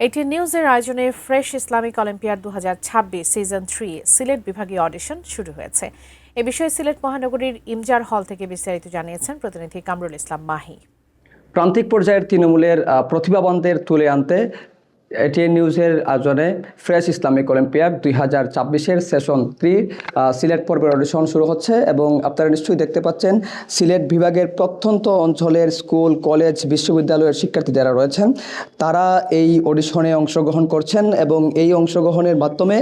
ATN নিউজের আয়োজনে fresh Islamic olympiad 2026 season 3 Sylhet বিভাগীয় অডিশন শুরু হয়েছে। এ বিষয়ে সিলেট মহানগরীর ইমজার হল থেকে বিস্তারিত জানিয়েছেন প্রতিনিধি কামরুল ইসলাম মাহি। প্রান্তিক পর্যায়ের তৃণমূলের প্রতিভাবানদের তুলে আনতে এটিএন নিউজের আয়োজনে ফ্রেশ ইসলামিক অলিম্পিয়াড 2026-এর সেশন 3 সিলেট পর্বের অডিশন শুরু হচ্ছে এবং আপনারা নিশ্চয়ই দেখতে পাচ্ছেন সিলেট বিভাগের প্রত্যন্ত অঞ্চলের স্কুল, কলেজ, বিশ্ববিদ্যালয়ের শিক্ষার্থী যারা রয়েছেন তারা এই অডিশনে অংশগ্রহণ করছেন এবং এই অংশগ্রহণের মাধ্যমে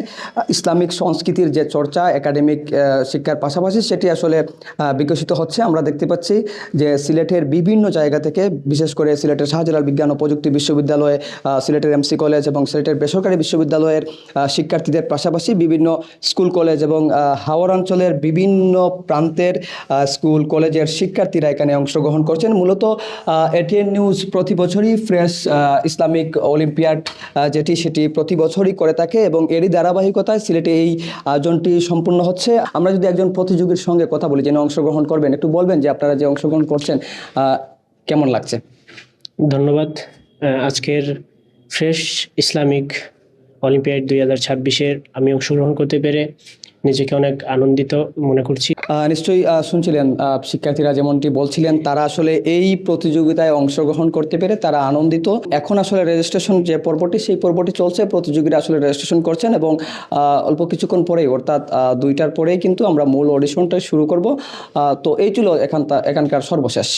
ইসলামিক সংস্কৃতির যে চর্চা একাডেমিক শিক্ষার পাশাপাশি সেটি আসলে বিকশিত হচ্ছে। আমরা দেখতে পাচ্ছি যে সিলেটের বিভিন্ন জায়গা থেকে, বিশেষ করে সিলেটের শাহজালাল বিজ্ঞান ও প্রযুক্তি বিশ্ববিদ্যালয়ে, সিলেটের এমসি কলেজ এবং সিলেটের বেসরকারি বিশ্ববিদ্যালয়ের শিক্ষার্থীদের পাশাপাশি বিভিন্ন স্কুল, কলেজ এবং হাওর অঞ্চলের বিভিন্ন প্রান্তের স্কুল, কলেজের শিক্ষার্থীরা এখানে অংশগ্রহণ করছেন। মূলত এটিএন নিউজ প্রতি বছরই ফ্রেশ ইসলামিক অলিম্পিয়াড সেটি প্রতি বছরই করে থাকে এবং এরই ধারাবাহিকতায় সিলেটে এই আয়োজনটি সম্পূর্ণ হচ্ছে। আমরা যদি একজন প্রতিযোগীর সঙ্গে কথা বলি, যিনি অংশগ্রহণ করবেন, একটু বলবেন যে আপনারা যে অংশগ্রহণ করছেন কেমন লাগছে? ধন্যবাদ। আজকের ফ্রেশ ইসলামিক অলিম্পিয়াড 2026-এর আমি অংশগ্রহণ করতে পেরে নিজেকে অনেক আনন্দিত মনে করছি। নিশ্চয়ই শুনছিলেন শিক্ষার্থীরা যেমনটি বলছিলেন, তারা আসলে এই প্রতিযোগিতায় অংশগ্রহণ করতে পেরে তারা আনন্দিত। এখন আসলে রেজিস্ট্রেশন যে পর্বটি, সেই পর্বটি চলছে। প্রতিযোগীরা আসলে রেজিস্ট্রেশন করছেন এবং অল্প কিছুক্ষণ পরেই, অর্থাৎ 2টার পরেই কিন্তু আমরা মূল অডিশনটা শুরু করব। তো এই ছিল এখানকার সর্বশেষ।